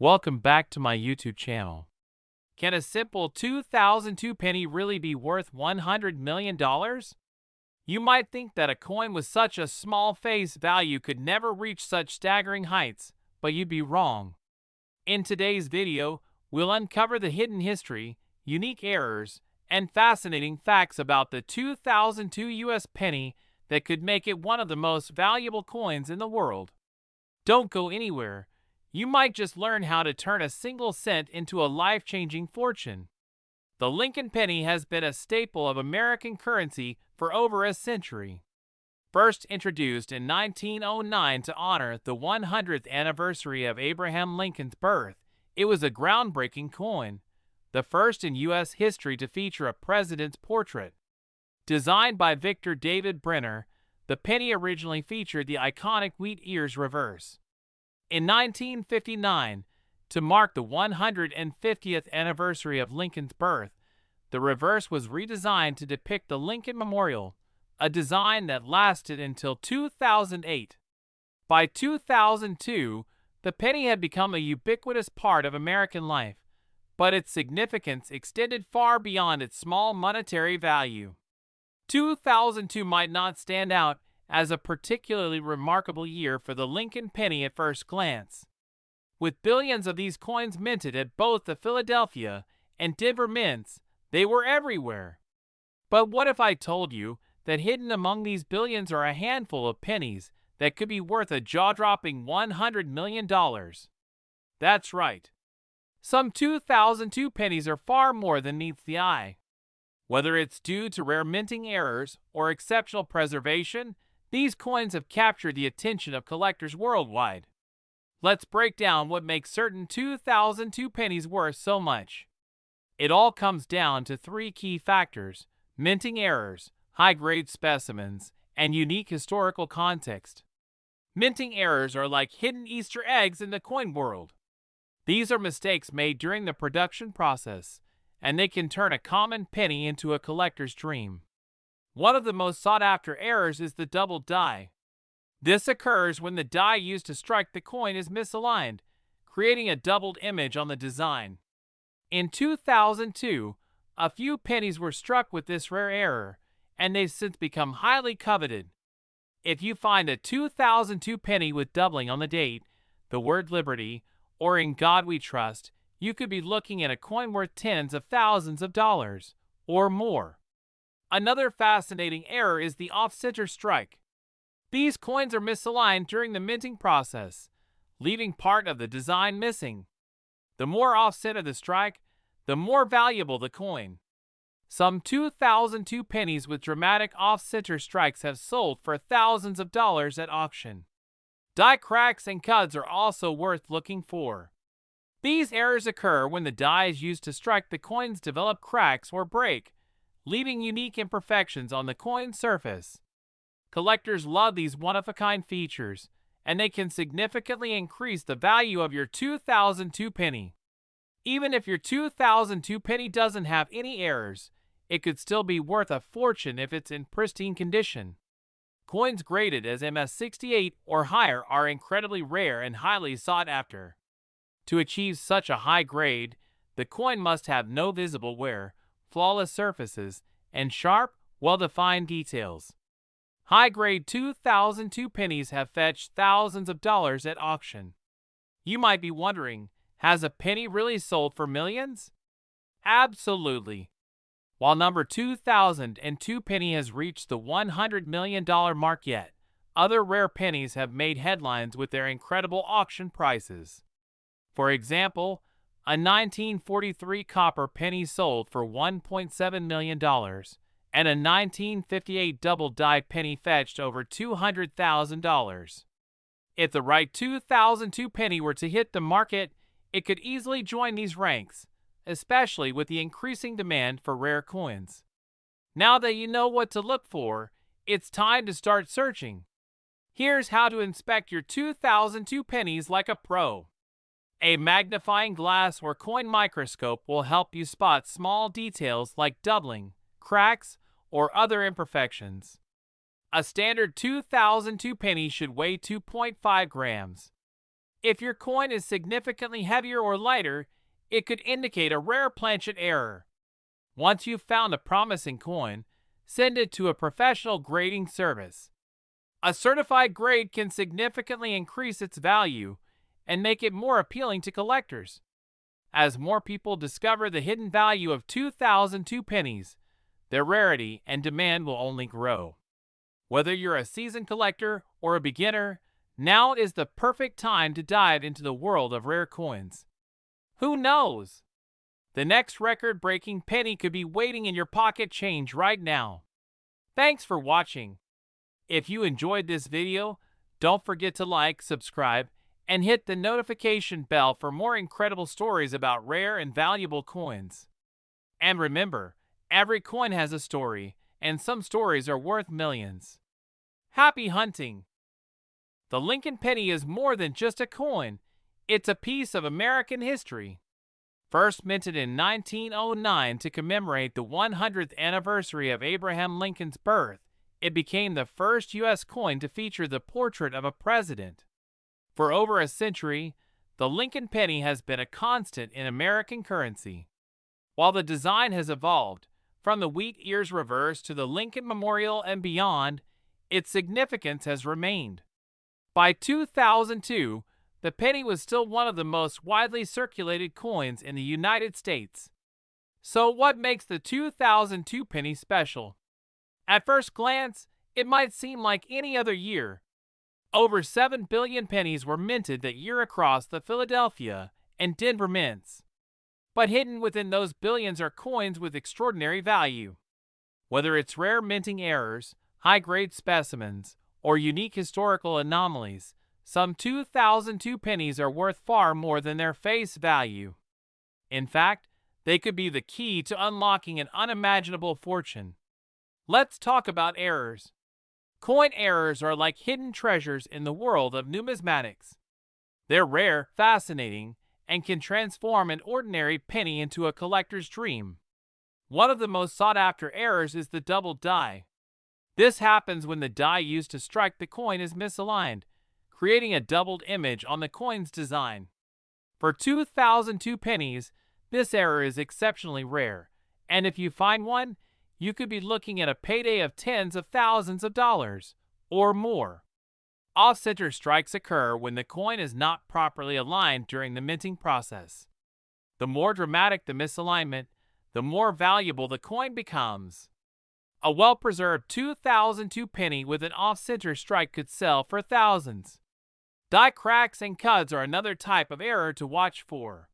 Welcome back to my YouTube channel. Can a simple 2002 penny really be worth $100 million? You might think that a coin with such a small face value could never reach such staggering heights, but you'd be wrong. In today's video, we'll uncover the hidden history, unique errors, and fascinating facts about the 2002 US penny that could make it one of the most valuable coins in the world. Don't go anywhere. You might just learn how to turn a single cent into a life-changing fortune. The Lincoln penny has been a staple of American currency for over a century. First introduced in 1909 to honor the 100th anniversary of Abraham Lincoln's birth, it was a groundbreaking coin, the first in U.S. history to feature a president's portrait. Designed by Victor David Brenner, the penny originally featured the iconic wheat ears reverse. In 1959, to mark the 150th anniversary of Lincoln's birth, the reverse was redesigned to depict the Lincoln Memorial, a design that lasted until 2008. By 2002, the penny had become a ubiquitous part of American life, but its significance extended far beyond its small monetary value. 2002 might not stand out as a particularly remarkable year for the Lincoln penny at first glance. With billions of these coins minted at both the Philadelphia and Denver mints, they were everywhere. But what if I told you that hidden among these billions are a handful of pennies that could be worth a jaw-dropping $100 million? That's right. Some 2002 pennies are far more than meets the eye. Whether it's due to rare minting errors or exceptional preservation, these coins have captured the attention of collectors worldwide. Let's break down what makes certain 2002 pennies worth so much. It all comes down to three key factors: minting errors, high-grade specimens, and unique historical context. Minting errors are like hidden Easter eggs in the coin world. These are mistakes made during the production process, and they can turn a common penny into a collector's dream. One of the most sought-after errors is the double die. This occurs when the die used to strike the coin is misaligned, creating a doubled image on the design. In 2002, a few pennies were struck with this rare error, and they've since become highly coveted. If you find a 2002 penny with doubling on the date, the word liberty, or in God we trust, you could be looking at a coin worth tens of thousands of dollars, or more. Another fascinating error is the off-center strike. These coins are misaligned during the minting process, leaving part of the design missing. The more off-center the strike, the more valuable the coin. Some 2002 pennies with dramatic off-center strikes have sold for thousands of dollars at auction. Die cracks and cuts are also worth looking for. These errors occur when the die is used to strike the coins develop cracks or break, leaving unique imperfections on the coin surface. Collectors love these one-of-a-kind features, and they can significantly increase the value of your 2002 penny. Even if your 2002 penny doesn't have any errors, it could still be worth a fortune if it's in pristine condition. Coins graded as MS-68 or higher are incredibly rare and highly sought after. To achieve such a high grade, the coin must have no visible wear, flawless surfaces, and sharp, well-defined details. High-grade 2002 pennies have fetched thousands of dollars at auction. You might be wondering, has a penny really sold for millions? Absolutely. While number 2002 penny has reached the $100 million mark yet, other rare pennies have made headlines with their incredible auction prices. For example, a 1943 copper penny sold for $1.7 million, and a 1958 double-die penny fetched over $200,000. If the right 2002 penny were to hit the market, it could easily join these ranks, especially with the increasing demand for rare coins. Now that you know what to look for, it's time to start searching. Here's how to inspect your 2002 pennies like a pro. A magnifying glass or coin microscope will help you spot small details like doubling, cracks, or other imperfections. A standard 2002 penny should weigh 2.5 grams. If your coin is significantly heavier or lighter, it could indicate a rare planchet error. Once you've found a promising coin, send it to a professional grading service. A certified grade can significantly increase its value and make it more appealing to collectors. As more people discover the hidden value of 2002 pennies, their rarity and demand will only grow. Whether you're a seasoned collector or a beginner, now is the perfect time to dive into the world of rare coins. Who knows? The next record-breaking penny could be waiting in your pocket change right now. Thanks for watching. If you enjoyed this video, don't forget to like, subscribe, and hit the notification bell for more incredible stories about rare and valuable coins. And remember, every coin has a story, and some stories are worth millions. Happy hunting! The Lincoln penny is more than just a coin. It's a piece of American history. First minted in 1909 to commemorate the 100th anniversary of Abraham Lincoln's birth, it became the first U.S. coin to feature the portrait of a president. For over a century, the Lincoln penny has been a constant in American currency. While the design has evolved, from the wheat ears reverse to the Lincoln Memorial and beyond, its significance has remained. By 2002, the penny was still one of the most widely circulated coins in the United States. So what makes the 2002 penny special? At first glance, it might seem like any other year. Over 7 billion pennies were minted that year across the Philadelphia and Denver mints. But hidden within those billions are coins with extraordinary value. Whether it's rare minting errors, high-grade specimens, or unique historical anomalies, some 2002 pennies are worth far more than their face value. In fact, they could be the key to unlocking an unimaginable fortune. Let's talk about errors. Coin errors are like hidden treasures in the world of numismatics. They're rare, fascinating, and can transform an ordinary penny into a collector's dream. One of the most sought-after errors is the double die. This happens when the die used to strike the coin is misaligned, creating a doubled image on the coin's design. For 2002 pennies, this error is exceptionally rare, and if you find one, you could be looking at a payday of tens of thousands of dollars or more. Off-center strikes occur when the coin is not properly aligned during the minting process. The more dramatic the misalignment, the more valuable the coin becomes. A well-preserved 2002 penny with an off-center strike could sell for thousands. Die cracks and cuts are another type of error to watch for.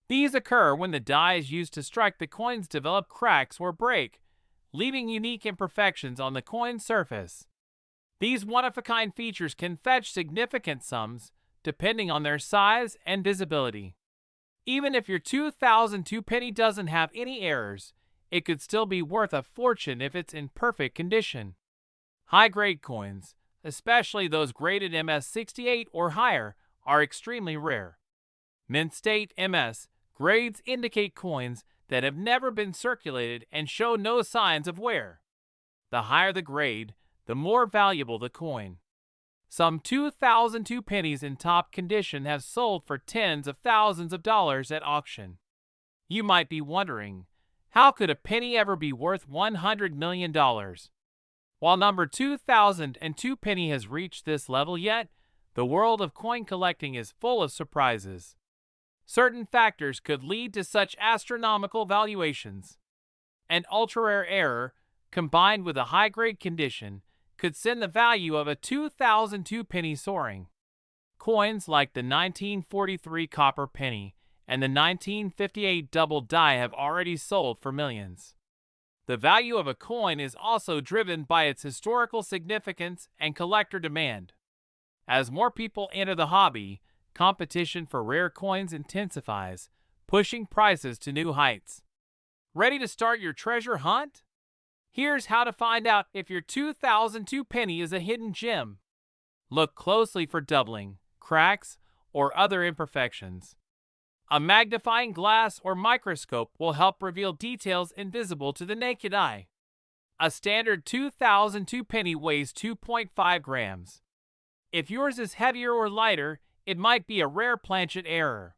These occur when the die is used to strike the coins develop cracks or break, leaving unique imperfections on the coin's surface. These one-of-a-kind features can fetch significant sums, depending on their size and visibility. Even if your 2002 penny doesn't have any errors, it could still be worth a fortune if it's in perfect condition. High-grade coins, especially those graded MS68 or higher, are extremely rare. Mint state MS grades indicate coins that have never been circulated and show no signs of wear. The higher the grade, the more valuable the coin. Some 2002 pennies in top condition have sold for tens of thousands of dollars at auction. You might be wondering, how could a penny ever be worth $100 million? While number 2002 penny has reached this level yet, the world of coin collecting is full of surprises. Certain factors could lead to such astronomical valuations. An ultra-rare error, combined with a high-grade condition, could send the value of a 2002 penny soaring. Coins like the 1943 copper penny and the 1958 double die have already sold for millions. The value of a coin is also driven by its historical significance and collector demand. As more people enter the hobby, competition for rare coins intensifies, pushing prices to new heights. Ready to start your treasure hunt? Here's how to find out if your 2002 penny is a hidden gem. Look closely for doubling, cracks, or other imperfections. A magnifying glass or microscope will help reveal details invisible to the naked eye. A standard 2002 penny weighs 2.5 grams. If yours is heavier or lighter, it might be a rare planchet error.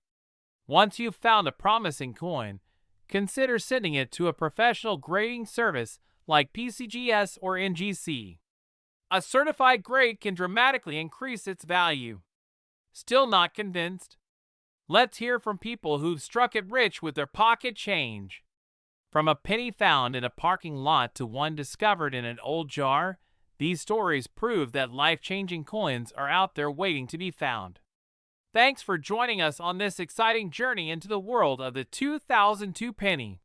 Once you've found a promising coin, consider sending it to a professional grading service like PCGS or NGC. A certified grade can dramatically increase its value. Still not convinced? Let's hear from people who've struck it rich with their pocket change. From a penny found in a parking lot to one discovered in an old jar, these stories prove that life-changing coins are out there waiting to be found. Thanks for joining us on this exciting journey into the world of the 2002 penny.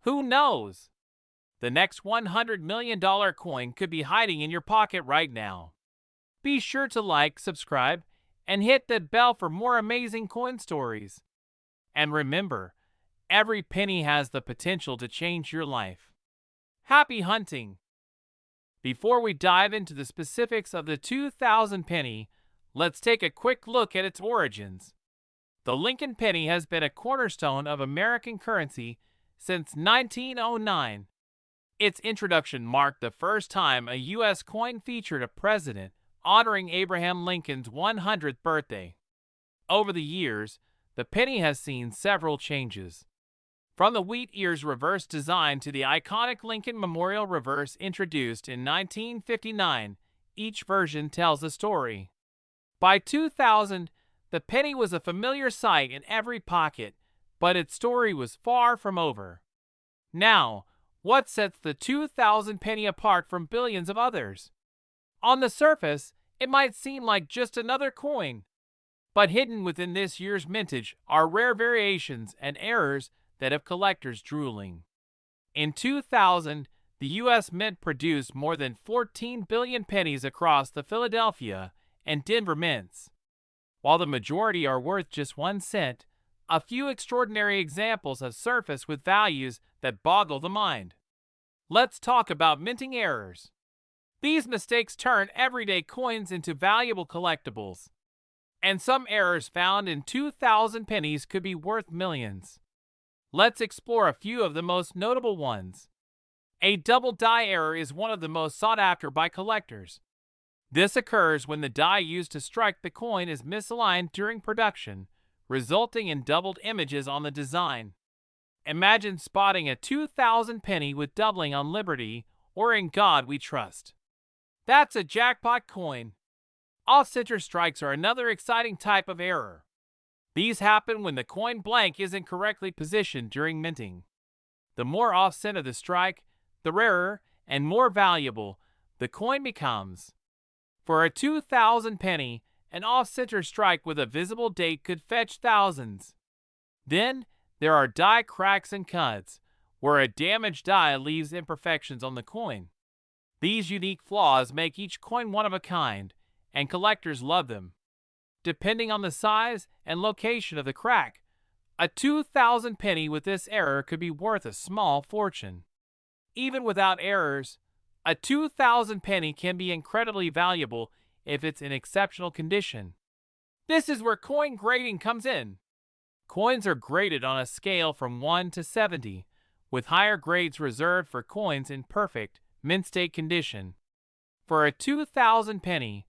Who knows? The next $100 million coin could be hiding in your pocket right now. Be sure to like, subscribe, and hit that bell for more amazing coin stories. And remember, every penny has the potential to change your life. Happy hunting! Before we dive into the specifics of the 2000 penny, let's take a quick look at its origins. The Lincoln penny has been a cornerstone of American currency since 1909. Its introduction marked the first time a U.S. coin featured a president honoring Abraham Lincoln's 100th birthday. Over the years, the penny has seen several changes. From the wheat ears reverse design to the iconic Lincoln Memorial reverse introduced in 1959, each version tells a story. By 2000, the penny was a familiar sight in every pocket, but its story was far from over. Now, what sets the 2000 penny apart from billions of others? On the surface, it might seem like just another coin, but hidden within this year's mintage are rare variations and errors that have collectors drooling. In 2000, the U.S. Mint produced more than 14 billion pennies across the Philadelphia and Denver mints. While the majority are worth just 1 cent, a few extraordinary examples have surfaced with values that boggle the mind. Let's talk about minting errors. These mistakes turn everyday coins into valuable collectibles, and some errors found in 2000 pennies could be worth millions. Let's explore a few of the most notable ones. A double die error is one of the most sought after by collectors. This occurs when the die used to strike the coin is misaligned during production, resulting in doubled images on the design. Imagine spotting a 2000 penny with doubling on Liberty or In God We Trust. That's a jackpot coin. Off-center strikes are another exciting type of error. These happen when the coin blank isn't correctly positioned during minting. The more off-center the strike, the rarer and more valuable the coin becomes. For a 2000 penny, an off-center strike with a visible date could fetch thousands. Then, there are die cracks and cuts, where a damaged die leaves imperfections on the coin. These unique flaws make each coin one of a kind, and collectors love them. Depending on the size and location of the crack, a 2000 penny with this error could be worth a small fortune. Even without errors, a 2000 penny can be incredibly valuable if it's in exceptional condition. This is where coin grading comes in. Coins are graded on a scale from 1 to 70, with higher grades reserved for coins in perfect, mint-state condition. For a 2000 penny,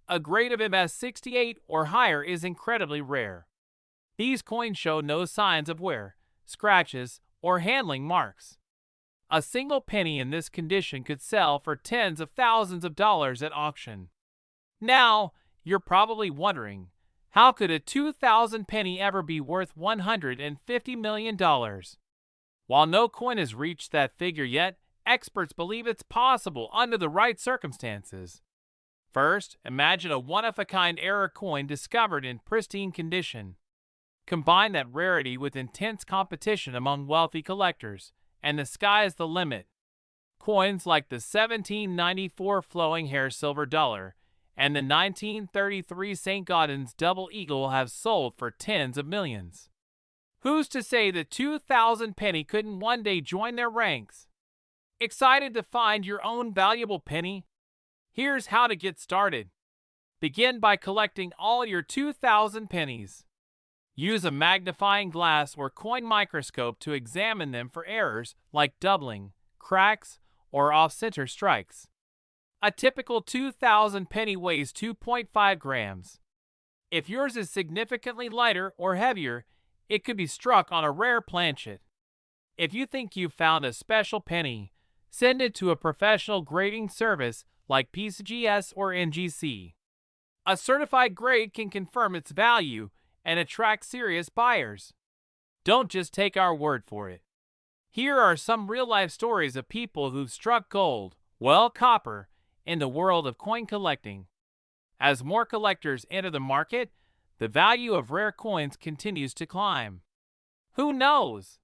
a grade of MS 68 or higher is incredibly rare. These coins show no signs of wear, scratches, or handling marks. A single penny in this condition could sell for tens of thousands of dollars at auction. Now, you're probably wondering, how could a 2000 penny ever be worth $150 million? While no coin has reached that figure yet, experts believe it's possible under the right circumstances. First, imagine a one-of-a-kind error coin discovered in pristine condition. Combine that rarity with intense competition among wealthy collectors, and the sky is the limit. Coins like the 1794 flowing hair silver dollar and the 1933 St. Gaudens double eagle have sold for tens of millions. Who's to say the 2000 penny couldn't one day join their ranks? Excited to find your own valuable penny? Here's how to get started. Begin by collecting all your 2000 pennies. Use a magnifying glass or coin microscope to examine them for errors like doubling, cracks, or off-center strikes. A typical 2000 penny weighs 2.5 grams. If yours is significantly lighter or heavier, it could be struck on a rare planchet. If you think you've found a special penny, send it to a professional grading service like PCGS or NGC. A certified grade can confirm its value and attract serious buyers. Don't just take our word for it. Here are some real-life stories of people who've struck gold, well, copper, in the world of coin collecting. As more collectors enter the market, the value of rare coins continues to climb. Who knows?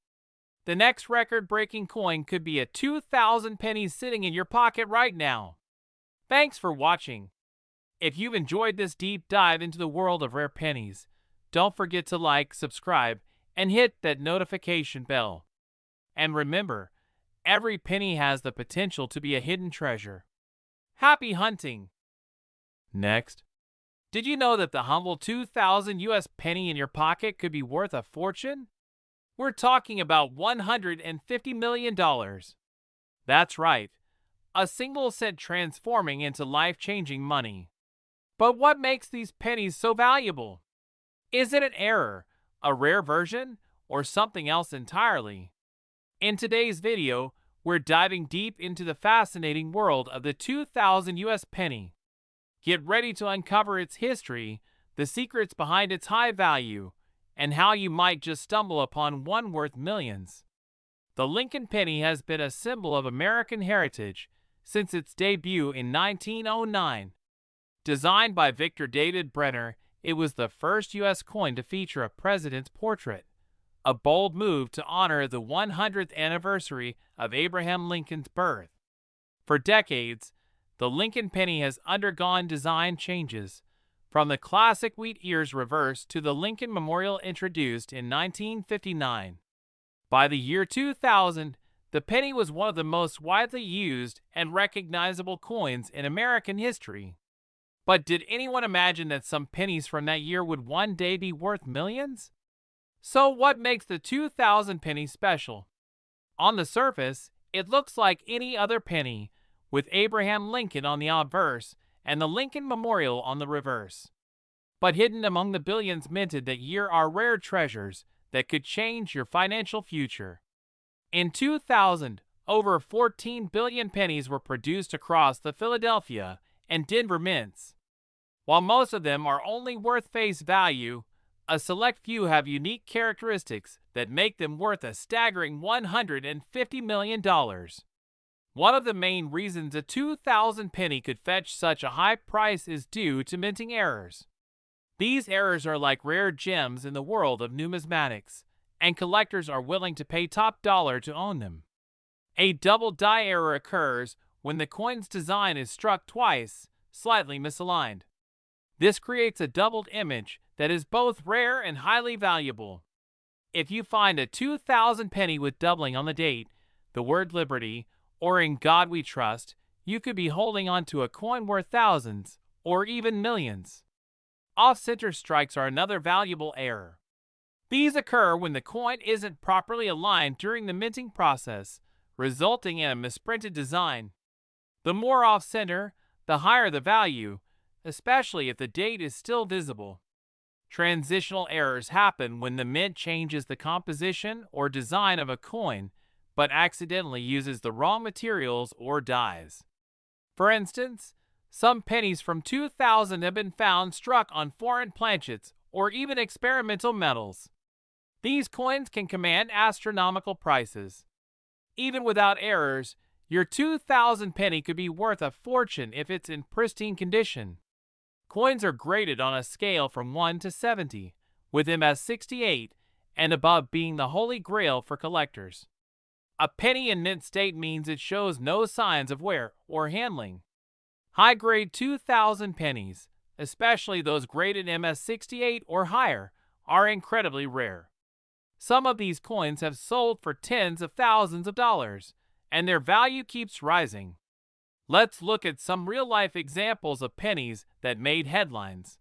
The next record-breaking coin could be a 2,000 pennies sitting in your pocket right now. Thanks for watching. If you've enjoyed this deep dive into the world of rare pennies, don't forget to like, subscribe, and hit that notification bell. And remember, every penny has the potential to be a hidden treasure. Happy hunting! Next, did you know that the humble 2,000 US penny in your pocket could be worth a fortune? We're talking about $150 million. That's right, a single cent transforming into life-changing money. But what makes these pennies so valuable? Is it an error, a rare version, or something else entirely? In today's video, we're diving deep into the fascinating world of the 2,000 US penny. Get ready to uncover its history, the secrets behind its high value, and how you might just stumble upon one worth millions. The Lincoln penny has been a symbol of American heritage since its debut in 1909. Designed by Victor David Brenner, it was the first U.S. coin to feature a president's portrait, a bold move to honor the 100th anniversary of Abraham Lincoln's birth. For decades, the Lincoln penny has undergone design changes, from the classic wheat ears reverse to the Lincoln Memorial introduced in 1959. By the year 2000, the penny was one of the most widely used and recognizable coins in American history. But did anyone imagine that some pennies from that year would one day be worth millions? So what makes the 2000 penny special? On the surface, it looks like any other penny, with Abraham Lincoln on the obverse and the Lincoln Memorial on the reverse. But hidden among the billions minted that year are rare treasures that could change your financial future. In 2000, over 14 billion pennies were produced across the Philadelphia and Denver mints. While most of them are only worth face value, a select few have unique characteristics that make them worth a staggering $150 million. One of the main reasons a 2,000 penny could fetch such a high price is due to minting errors. These errors are like rare gems in the world of numismatics, and collectors are willing to pay top dollar to own them. A double die error occurs when the coin's design is struck twice, slightly misaligned. This creates a doubled image that is both rare and highly valuable. If you find a 2,000 penny with doubling on the date, the word liberty, or in God we trust, you could be holding on to a coin worth thousands, or even millions. Off-center strikes are another valuable error. These occur when the coin isn't properly aligned during the minting process, resulting in a misprinted design. The more off-center, the higher the value, especially if the date is still visible. Transitional errors happen when the mint changes the composition or design of a coin, but accidentally uses the wrong materials or dies. For instance, some pennies from 2000 have been found struck on foreign planchets or even experimental metals. These coins can command astronomical prices. Even without errors, your 2000 penny could be worth a fortune if it's in pristine condition. Coins are graded on a scale from 1 to 70, with MS 68 and above being the holy grail for collectors. A penny in mint state means it shows no signs of wear or handling. High-grade 2000 pennies, especially those graded MS 68 or higher, are incredibly rare. Some of these coins have sold for tens of thousands of dollars, and their value keeps rising. Let's look at some real-life examples of pennies that made headlines.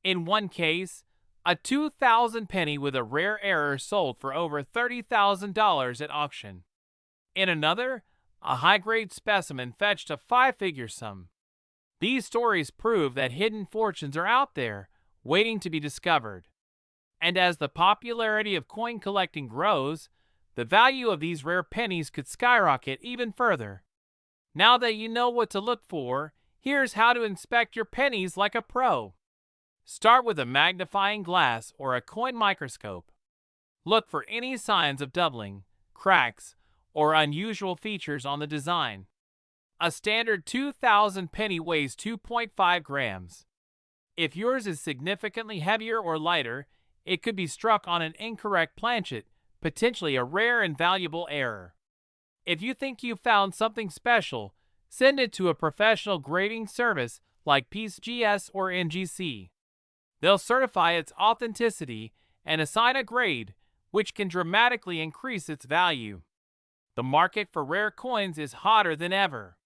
In one case, a 2000 penny with a rare error sold for over $30,000 at auction. In another, a high-grade specimen fetched a five-figure sum. These stories prove that hidden fortunes are out there, waiting to be discovered. And as the popularity of coin collecting grows, the value of these rare pennies could skyrocket even further. Now that you know what to look for, here's how to inspect your pennies like a pro. Start with a magnifying glass or a coin microscope. Look for any signs of doubling, cracks, or unusual features on the design. A standard 2,000 penny weighs 2.5 grams. If yours is significantly heavier or lighter, it could be struck on an incorrect planchet, potentially a rare and valuable error. If you think you found something special, send it to a professional grading service like PGS or NGC. They'll certify its authenticity and assign a grade, which can dramatically increase its value. The market for rare coins is hotter than ever.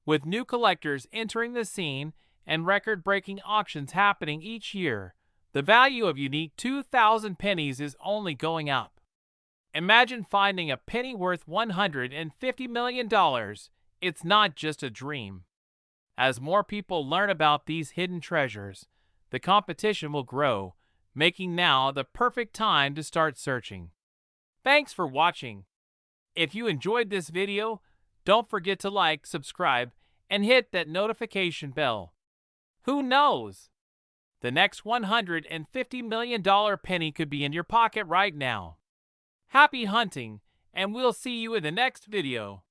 With new collectors entering the scene and record-breaking auctions happening each year, the value of unique 2,000 pennies is only going up. Imagine finding a penny worth $150 million. It's not just a dream. As more people learn about these hidden treasures, the competition will grow, making now the perfect time to start searching. Thanks for watching. If you enjoyed this video, don't forget to like, subscribe, and hit that notification bell. Who knows? The next $150 million penny could be in your pocket right now. Happy hunting, and we'll see you in the next video.